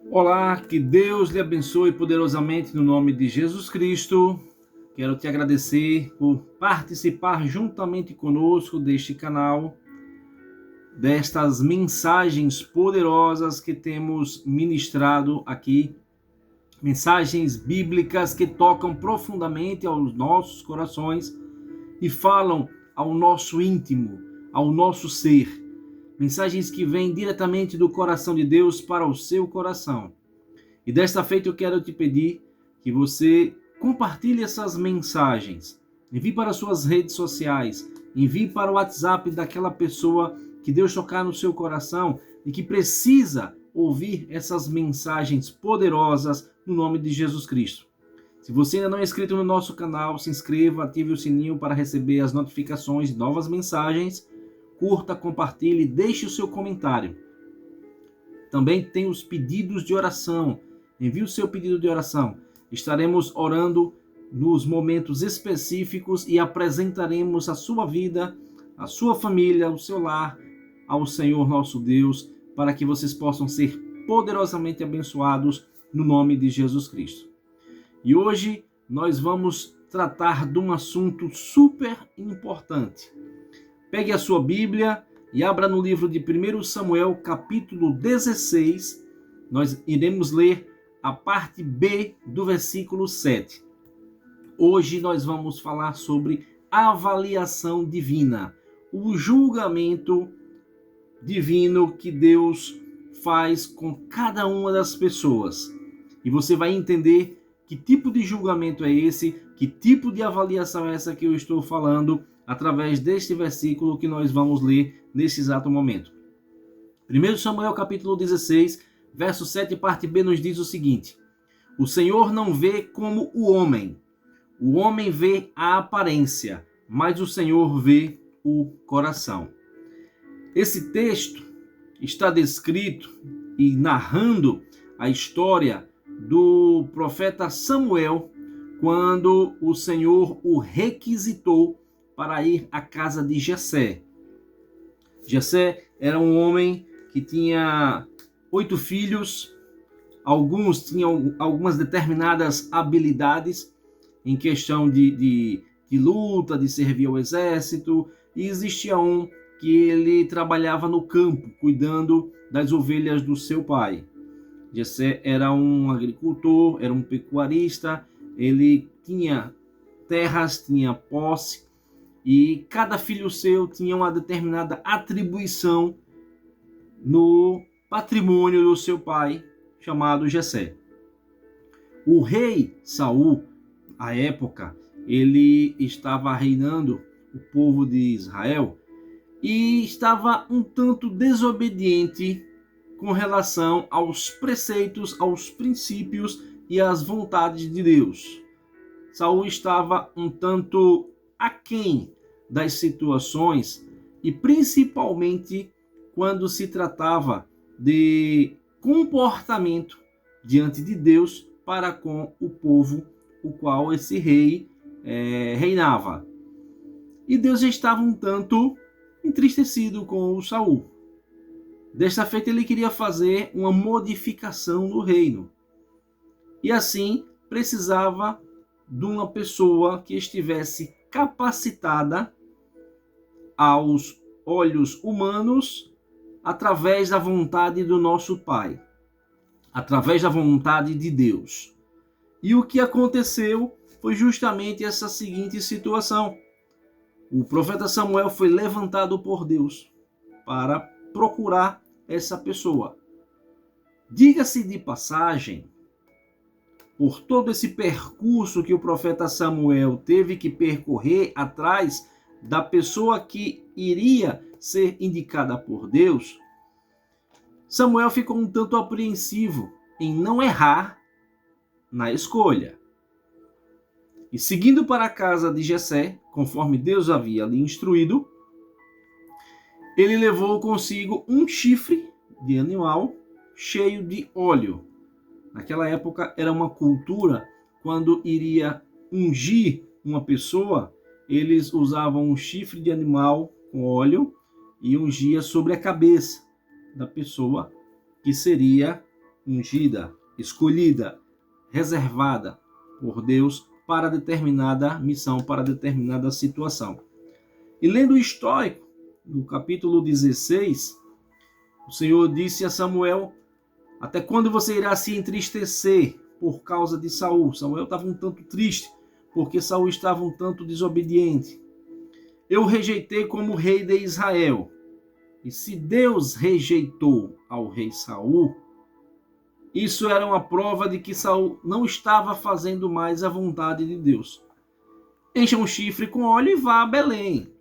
Olá, que Deus lhe abençoe poderosamente no nome de Jesus Cristo. Quero te agradecer por participar juntamente conosco deste canal, destas mensagens poderosas que temos ministrado aqui, mensagens bíblicas que tocam profundamente aos nossos corações e falam ao nosso íntimo, ao nosso ser. Mensagens que vêm diretamente do coração de Deus para o seu coração. E desta feita eu quero te pedir que você compartilhe essas mensagens. Envie para suas redes sociais, envie para o WhatsApp daquela pessoa que Deus tocar no seu coração e que precisa ouvir essas mensagens poderosas no nome de Jesus Cristo. Se você ainda não é inscrito no nosso canal, se inscreva, ative o sininho para receber as notificações de novas mensagens. Curta, compartilhe, deixe o seu comentário. Também tem os pedidos de oração. Envie o seu pedido de oração. Estaremos orando nos momentos específicos e apresentaremos a sua vida, a sua família, o seu lar ao Senhor nosso Deus, para que vocês possam ser poderosamente abençoados no nome de Jesus Cristo. E hoje nós vamos tratar de um assunto super importante. Pegue a sua Bíblia e abra no livro de 1 Samuel, capítulo 16. Nós iremos ler a parte B do versículo 7. Hoje nós vamos falar sobre avaliação divina, o julgamento divino que Deus faz com cada uma das pessoas. E você vai entender que tipo de julgamento é esse, que tipo de avaliação é essa que eu estou falando, através deste versículo que nós vamos ler nesse exato momento. 1 Samuel capítulo 16, verso 7, parte B, nos diz o seguinte: o Senhor não vê como o homem vê a aparência, mas o Senhor vê o coração. Esse texto está descrito e narrando a história do profeta Samuel, quando o Senhor o requisitou para ir à casa de Jessé. Jessé era um homem que tinha 8 filhos, alguns tinham algumas determinadas habilidades em questão de luta, de servir ao exército, e existia um que ele trabalhava no campo, cuidando das ovelhas do seu pai. Jessé era um agricultor, era um pecuarista, ele tinha terras, tinha posse, e cada filho seu tinha uma determinada atribuição no patrimônio do seu pai, chamado Jessé. O rei Saul, à época, ele estava reinando o povo de Israel e estava um tanto desobediente com relação aos preceitos, aos princípios e às vontades de Deus. Saul estava um tanto aquém das situações, e principalmente quando se tratava de comportamento diante de Deus para com o povo o qual esse rei reinava. E Deus estava um tanto entristecido com o Saul. Desta feita ele queria fazer uma modificação no reino. E assim precisava de uma pessoa que estivesse capacitada aos olhos humanos através da vontade do nosso Pai, através da vontade de Deus. E o que aconteceu foi justamente essa seguinte situação. O profeta Samuel foi levantado por Deus para procurar essa pessoa. Diga-se de passagem, por todo esse percurso que o profeta Samuel teve que percorrer atrás da pessoa que iria ser indicada por Deus, Samuel ficou um tanto apreensivo em não errar na escolha. E seguindo para a casa de Jessé, conforme Deus havia lhe instruído, ele levou consigo um chifre de animal cheio de óleo. Naquela época era uma cultura, quando iria ungir uma pessoa, eles usavam um chifre de animal com óleo e ungia sobre a cabeça da pessoa que seria ungida, escolhida, reservada por Deus para determinada missão, para determinada situação. E lendo o histórico, no capítulo 16, o Senhor disse a Samuel: até quando você irá se entristecer por causa de Saul? Samuel estava um tanto triste, porque Saul estava um tanto desobediente. Eu o rejeitei como rei de Israel. E se Deus rejeitou ao rei Saul, isso era uma prova de que Saul não estava fazendo mais a vontade de Deus. Encha um chifre com óleo e vá a Belém.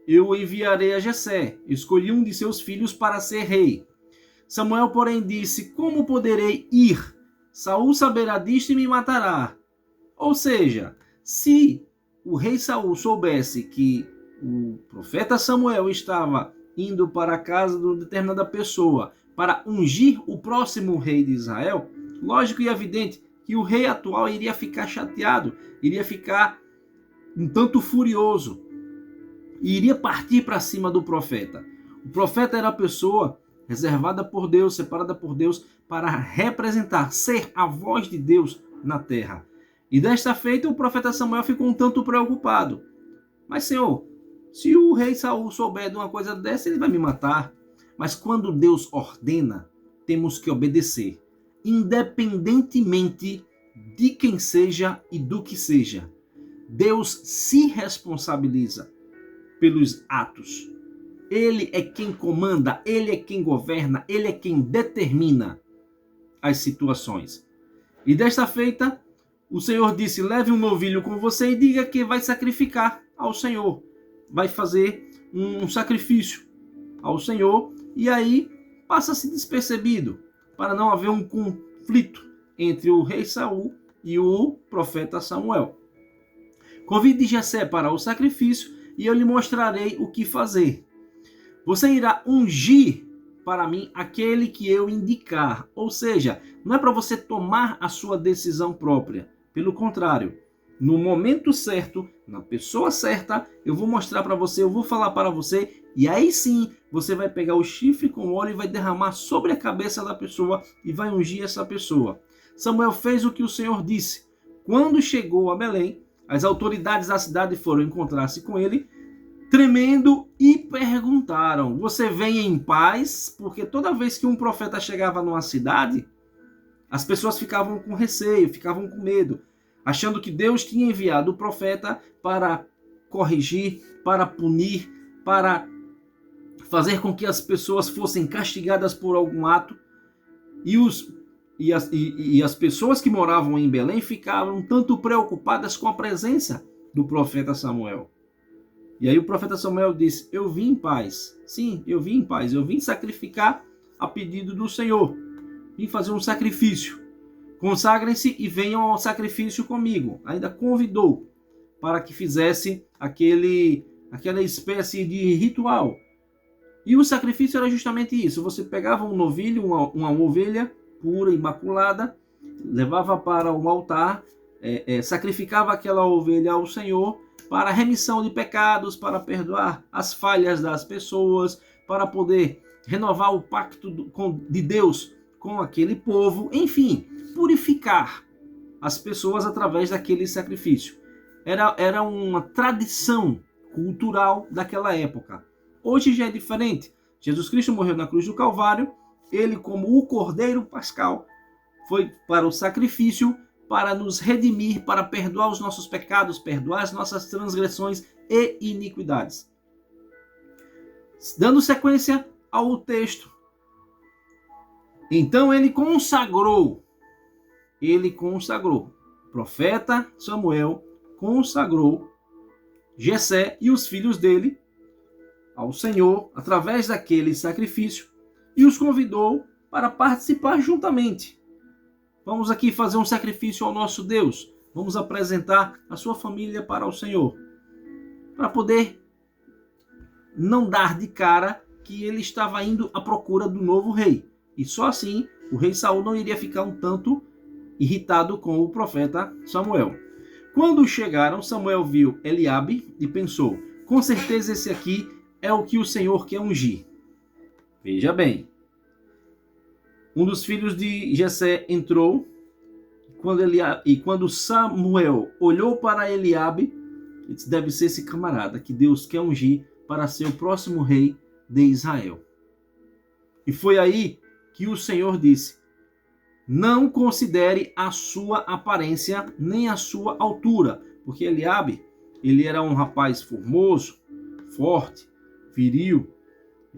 Eu o enviarei a Jessé. Escolhi um de seus filhos para ser rei. Samuel, porém, disse: como poderei ir? Saul saberá disto e me matará. Ou seja, se o rei Saul soubesse que o profeta Samuel estava indo para a casa de uma determinada pessoa para ungir o próximo rei de Israel, lógico e evidente que o rei atual iria ficar chateado, iria ficar um tanto furioso e iria partir para cima do profeta. O profeta era a pessoa reservada por Deus, separada por Deus para representar, ser a voz de Deus na terra. E desta feita o profeta Samuel ficou um tanto preocupado. Mas, Senhor, se o rei Saul souber de uma coisa dessa, ele vai me matar. Mas quando Deus ordena, temos que obedecer, independentemente de quem seja e do que seja. Deus se responsabiliza pelos atos. Ele é quem comanda, ele é quem governa, ele é quem determina as situações. E desta feita, o Senhor disse: leve um novilho com você e diga que vai sacrificar ao Senhor. Vai fazer um sacrifício ao Senhor, e aí passa-se despercebido, para não haver um conflito entre o rei Saul e o profeta Samuel. Convide Jessé para o sacrifício e eu lhe mostrarei o que fazer. Você irá ungir para mim aquele que eu indicar. Ou seja, não é para você tomar a sua decisão própria. Pelo contrário, no momento certo, na pessoa certa, eu vou mostrar para você, eu vou falar para você, e aí sim você vai pegar o chifre com óleo e vai derramar sobre a cabeça da pessoa e vai ungir essa pessoa. Samuel fez o que o Senhor disse. Quando chegou a Belém, as autoridades da cidade foram encontrar-se com ele, tremendo, e perguntaram: você vem em paz? Porque toda vez que um profeta chegava numa cidade, as pessoas ficavam com receio, ficavam com medo, achando que Deus tinha enviado o profeta para corrigir, para punir, para fazer com que as pessoas fossem castigadas por algum ato. E as pessoas que moravam em Belém ficavam um tanto preocupadas com a presença do profeta Samuel. E aí o profeta Samuel disse: eu vim em paz. Sim, eu vim em paz. Eu vim sacrificar a pedido do Senhor. Vim fazer um sacrifício. Consagrem-se e venham ao sacrifício comigo. Ainda convidou para que fizesse aquela espécie de ritual. E o sacrifício era justamente isso. Você pegava um novilho, uma ovelha pura, imaculada, levava para o altar, sacrificava aquela ovelha ao Senhor para remissão de pecados, para perdoar as falhas das pessoas, para poder renovar o pacto de Deus com aquele povo, enfim, purificar as pessoas através daquele sacrifício. Era uma tradição cultural daquela época. Hoje já é diferente. Jesus Cristo morreu na cruz do Calvário, ele, como o Cordeiro Pascal, foi para o sacrifício para nos redimir, para perdoar os nossos pecados, perdoar as nossas transgressões e iniquidades. Dando sequência ao texto. Então ele consagrou, o profeta Samuel consagrou Jessé e os filhos dele ao Senhor através daquele sacrifício e os convidou para participar juntamente. Vamos aqui fazer um sacrifício ao nosso Deus. Vamos apresentar a sua família para o Senhor, para poder não dar de cara que ele estava indo à procura do novo rei. E só assim o rei Saul não iria ficar um tanto irritado com o profeta Samuel. Quando chegaram, Samuel viu Eliabe e pensou: com certeza esse aqui é o que o Senhor quer ungir. Veja bem, Um dos filhos de Jessé entrou, e quando Samuel olhou para Eliabe, ele disse: deve ser esse camarada que Deus quer ungir para ser o próximo rei de Israel. E foi aí que o Senhor disse: não considere a sua aparência nem a sua altura, porque Eliabe, ele era um rapaz formoso, forte, viril,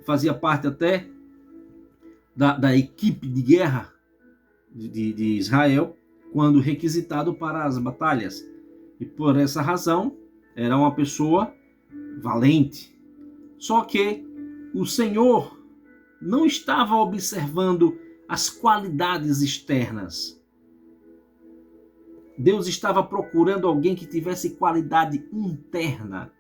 fazia parte até da equipe de guerra de Israel, quando requisitado para as batalhas. E por essa razão, era uma pessoa valente. Só que o Senhor não estava observando as qualidades externas. Deus estava procurando alguém que tivesse qualidade interna.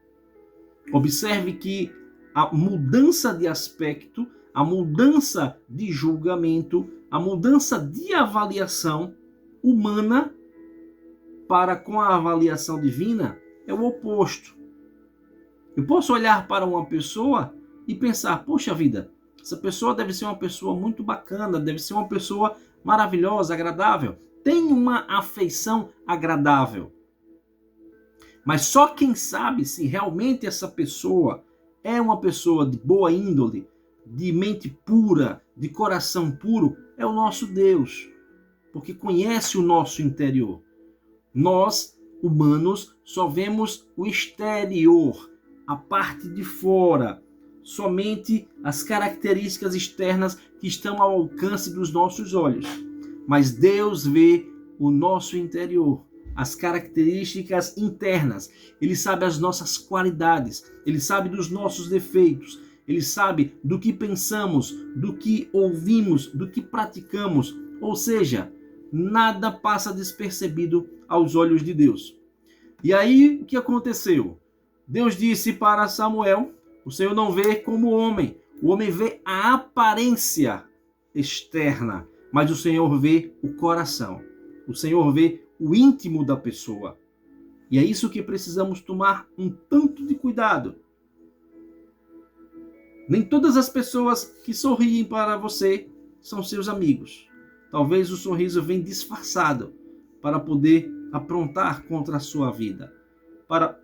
Observe que a mudança de aspecto, a mudança de julgamento, a mudança de avaliação humana para com a avaliação divina é o oposto. Eu posso olhar para uma pessoa e pensar: poxa vida, essa pessoa deve ser uma pessoa muito bacana, deve ser uma pessoa maravilhosa, agradável, tem uma afeição agradável. Mas só quem sabe se realmente essa pessoa é uma pessoa de boa índole, de mente pura, de coração puro, é o nosso Deus, porque conhece o nosso interior. Nós, humanos, só vemos o exterior, a parte de fora, somente as características externas que estão ao alcance dos nossos olhos. Mas Deus vê o nosso interior, as características internas. Ele sabe as nossas qualidades, ele sabe dos nossos defeitos, ele sabe do que pensamos, do que ouvimos, do que praticamos. Ou seja, nada passa despercebido aos olhos de Deus. E aí, o que aconteceu? Deus disse para Samuel: o Senhor não vê como homem. O homem vê a aparência externa, mas o Senhor vê o coração. O Senhor vê o íntimo da pessoa. E é isso que precisamos tomar um tanto de cuidado. Nem todas as pessoas que sorriem para você são seus amigos. Talvez o sorriso venha disfarçado para poder aprontar contra a sua vida, para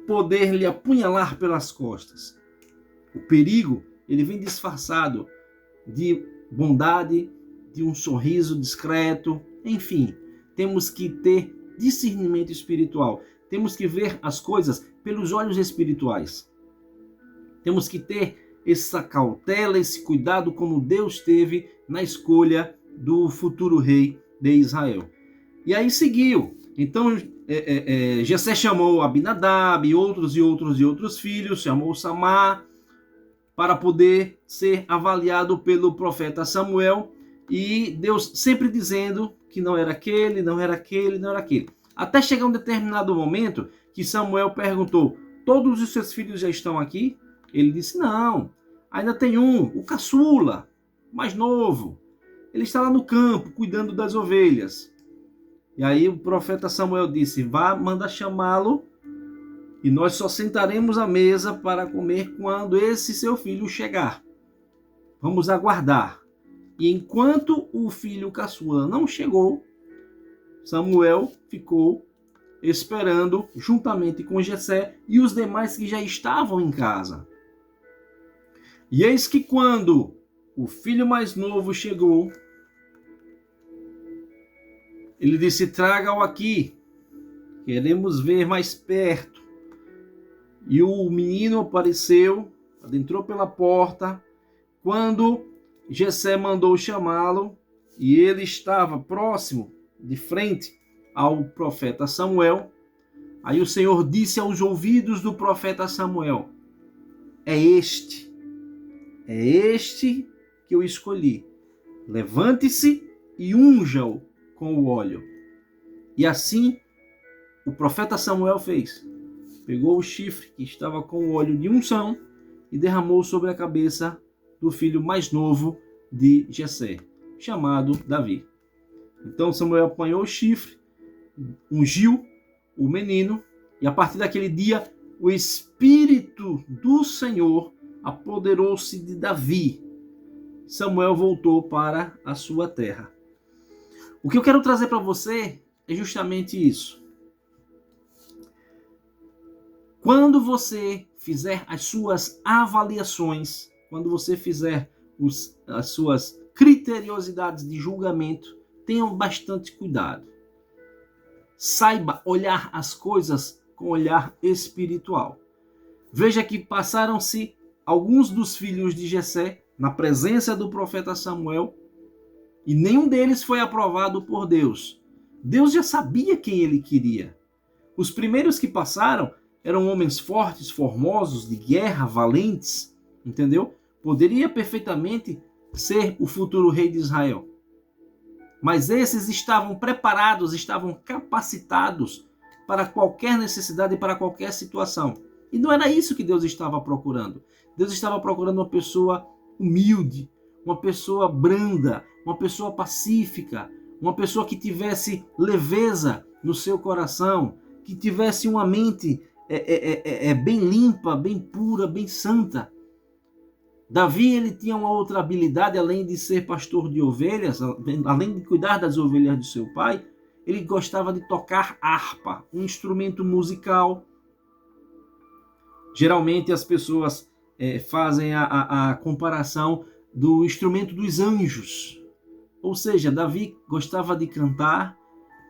poder lhe apunhalar pelas costas. O perigo, ele vem disfarçado de bondade, de um sorriso discreto, enfim. Temos que ter discernimento espiritual. Temos que ver as coisas pelos olhos espirituais. Temos que ter essa cautela, esse cuidado como Deus teve na escolha do futuro rei de Israel. E aí seguiu. Então, Jessé chamou Abinadab e outros filhos, chamou Samar para poder ser avaliado pelo profeta Samuel, e Deus sempre dizendo que não era aquele, não era aquele, não era aquele. Até chegar um determinado momento que Samuel perguntou: todos os seus filhos já estão aqui? Ele disse: não, ainda tem um, o caçula, mais novo. Ele está lá no campo, cuidando das ovelhas. E aí o profeta Samuel disse: vá, manda chamá-lo, e nós só sentaremos à mesa para comer quando esse seu filho chegar. Vamos aguardar. E enquanto o filho caçula não chegou, Samuel ficou esperando juntamente com Jessé e os demais que já estavam em casa. E eis que quando o filho mais novo chegou, ele disse: traga-o aqui, queremos ver mais perto. E o menino apareceu, adentrou pela porta. Quando Jessé mandou chamá-lo, e ele estava próximo, de frente ao profeta Samuel, aí o Senhor disse aos ouvidos do profeta Samuel: é este que eu escolhi. Levante-se e unja-o com o óleo. E assim o profeta Samuel fez. Pegou o chifre que estava com o óleo de unção e derramou sobre a cabeça do filho mais novo de Jessé, chamado Davi. Então Samuel apanhou o chifre, ungiu o menino, e a partir daquele dia o Espírito do Senhor apoderou-se de Davi. Samuel voltou para a sua terra. O que eu quero trazer para você é justamente isso. Quando você fizer as suas avaliações, quando você fizer as suas criteriosidades de julgamento, tenham bastante cuidado. Saiba olhar as coisas com olhar espiritual. Veja que passaram-se alguns dos filhos de Jessé na presença do profeta Samuel e nenhum deles foi aprovado por Deus. Deus já sabia quem ele queria. Os primeiros que passaram eram homens fortes, formosos, de guerra, valentes, entendeu? Poderia perfeitamente ser o futuro rei de Israel. Mas esses estavam preparados, estavam capacitados para qualquer necessidade e para qualquer situação. E não era isso que Deus estava procurando. Deus estava procurando uma pessoa humilde, uma pessoa branda, uma pessoa pacífica, uma pessoa que tivesse leveza no seu coração, que tivesse uma mente bem limpa, bem pura, bem santa. Davi, ele tinha uma outra habilidade, além de ser pastor de ovelhas, além de cuidar das ovelhas do seu pai, ele gostava de tocar harpa, um instrumento musical. Geralmente as pessoas fazem a comparação do instrumento dos anjos. Ou seja, Davi gostava de cantar,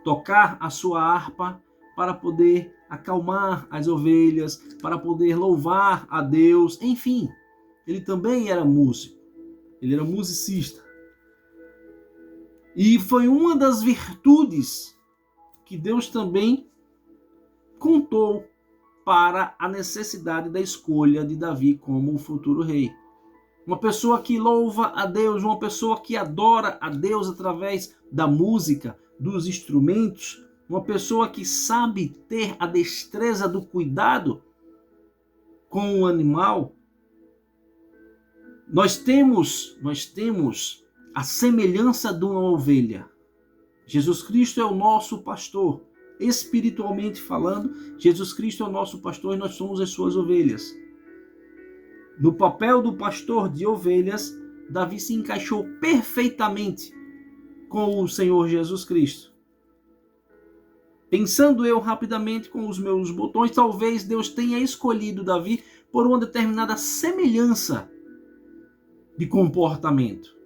tocar a sua harpa para poder acalmar as ovelhas, para poder louvar a Deus, enfim. Ele também era músico, ele era musicista. E foi uma das virtudes que Deus também contou para a necessidade da escolha de Davi como o futuro rei. Uma pessoa que louva a Deus, uma pessoa que adora a Deus através da música, dos instrumentos, uma pessoa que sabe ter a destreza do cuidado com o animal. Nós temos a semelhança de uma ovelha. Jesus Cristo é o nosso pastor. Espiritualmente falando, Jesus Cristo é o nosso pastor e nós somos as suas ovelhas. No papel do pastor de ovelhas, Davi se encaixou perfeitamente com o Senhor Jesus Cristo. Pensando eu rapidamente com os meus botões, talvez Deus tenha escolhido Davi por uma determinada semelhança de comportamento.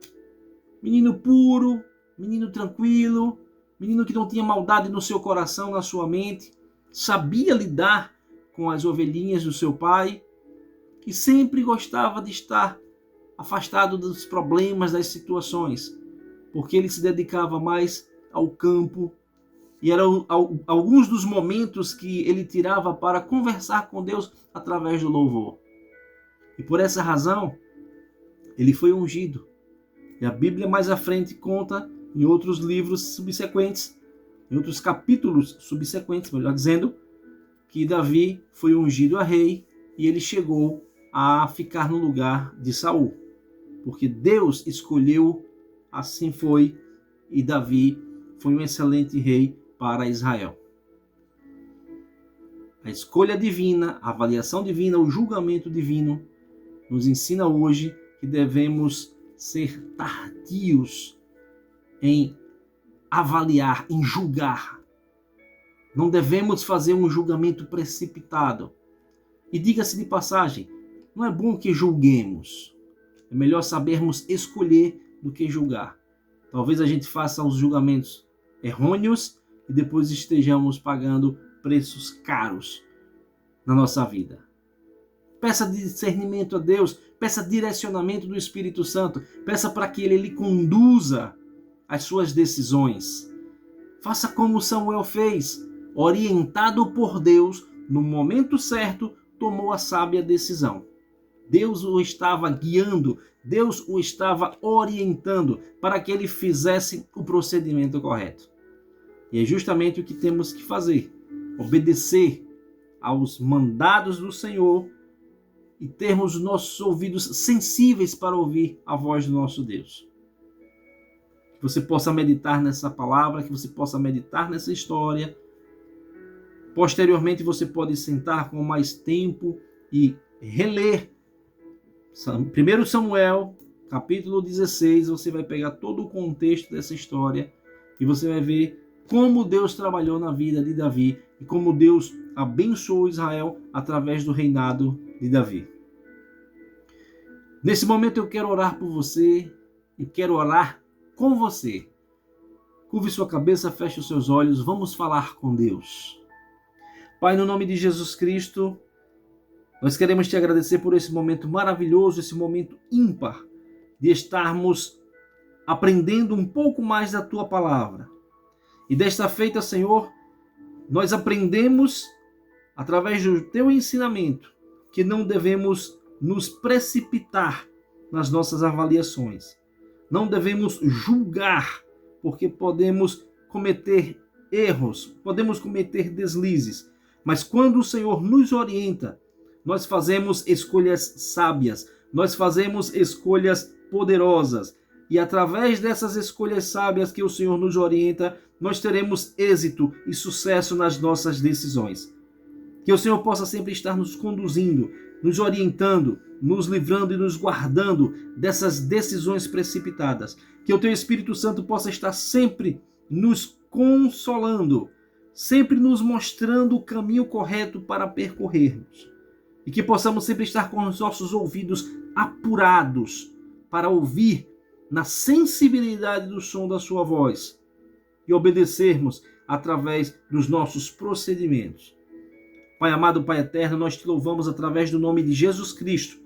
Menino puro, menino tranquilo, menino que não tinha maldade no seu coração, na sua mente, sabia lidar com as ovelhinhas do seu pai, que sempre gostava de estar afastado dos problemas, das situações, porque ele se dedicava mais ao campo, e eram alguns dos momentos que ele tirava para conversar com Deus através do louvor. E por essa razão, ele foi ungido. E a Bíblia mais à frente conta, em outros livros subsequentes, em outros capítulos subsequentes, melhor dizendo, que Davi foi ungido a rei e ele chegou a ficar no lugar de Saul. Porque Deus escolheu, assim foi, e Davi foi um excelente rei para Israel. A escolha divina, a avaliação divina, o julgamento divino nos ensina hoje que devemos ser tardios em avaliar, em julgar. Não devemos fazer um julgamento precipitado. E diga-se de passagem, não é bom que julguemos. É melhor sabermos escolher do que julgar. Talvez a gente faça os julgamentos errôneos e depois estejamos pagando preços caros na nossa vida. Peça discernimento a Deus, peça direcionamento do Espírito Santo, peça para que Ele lhe conduza as suas decisões. Faça como Samuel fez, orientado por Deus, no momento certo, tomou a sábia decisão. Deus o estava guiando, Deus o estava orientando para que ele fizesse o procedimento correto. E é justamente o que temos que fazer, obedecer aos mandados do Senhor e termos os nossos ouvidos sensíveis para ouvir a voz do nosso Deus. Que você possa meditar nessa palavra, que você possa meditar nessa história. Posteriormente você pode sentar com mais tempo e reler 1 Samuel, capítulo 16, você vai pegar todo o contexto dessa história e você vai ver como Deus trabalhou na vida de Davi e como Deus abençoou Israel através do reinado de Davi. Nesse momento eu quero orar por você, eu quero orar com você. Curve sua cabeça, feche os seus olhos, vamos falar com Deus. Pai, no nome de Jesus Cristo, nós queremos te agradecer por esse momento maravilhoso, esse momento ímpar, de estarmos aprendendo um pouco mais da tua palavra. E desta feita, Senhor, nós aprendemos, através do teu ensinamento, que não devemos nos precipitar nas nossas avaliações. Não devemos julgar, porque podemos cometer erros, podemos cometer deslizes. Mas quando o Senhor nos orienta, nós fazemos escolhas sábias, nós fazemos escolhas poderosas. E através dessas escolhas sábias que o Senhor nos orienta, nós teremos êxito e sucesso nas nossas decisões. Que o Senhor possa sempre estar nos conduzindo, nos orientando, nos livrando e nos guardando dessas decisões precipitadas. Que o Teu Espírito Santo possa estar sempre nos consolando, sempre nos mostrando o caminho correto para percorrermos. E que possamos sempre estar com os nossos ouvidos apurados para ouvir na sensibilidade do som da sua voz e obedecermos através dos nossos procedimentos. Pai amado, Pai eterno, nós te louvamos através do nome de Jesus Cristo,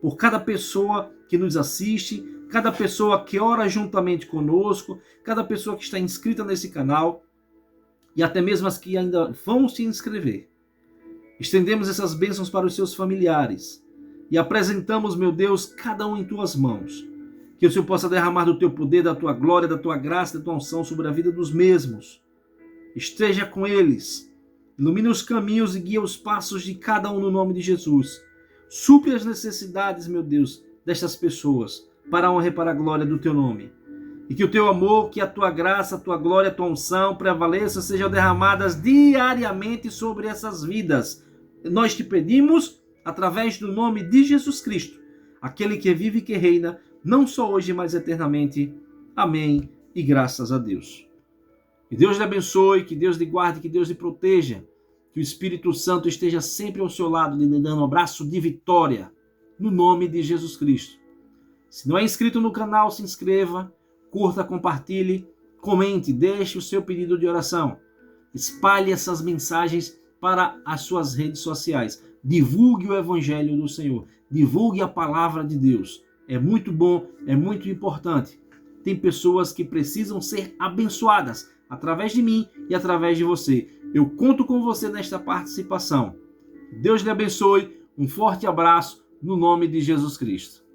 por cada pessoa que nos assiste, cada pessoa que ora juntamente conosco, cada pessoa que está inscrita nesse canal e até mesmo as que ainda vão se inscrever. Estendemos essas bênçãos para os seus familiares e apresentamos, meu Deus, cada um em tuas mãos. Que o Senhor possa derramar do teu poder, da tua glória, da tua graça, da tua unção sobre a vida dos mesmos. Esteja com eles. Ilumine os caminhos e guia os passos de cada um no nome de Jesus. Supre as necessidades, meu Deus, destas pessoas, para a honra e para a glória do teu nome. E que o teu amor, que a tua graça, a tua glória, a tua unção prevaleça, sejam derramadas diariamente sobre essas vidas. Nós te pedimos através do nome de Jesus Cristo, aquele que vive e que reina, não só hoje, mas eternamente. Amém. E graças a Deus. Que Deus lhe abençoe, que Deus lhe guarde, que Deus lhe proteja. Que o Espírito Santo esteja sempre ao seu lado, lhe dando um abraço de vitória, no nome de Jesus Cristo. Se não é inscrito no canal, se inscreva, curta, compartilhe, comente, deixe o seu pedido de oração. Espalhe essas mensagens para as suas redes sociais. Divulgue o Evangelho do Senhor. Divulgue a palavra de Deus. É muito bom, é muito importante. Tem pessoas que precisam ser abençoadas através de mim e através de você. Eu conto com você nesta participação. Deus lhe abençoe. Um forte abraço no nome de Jesus Cristo.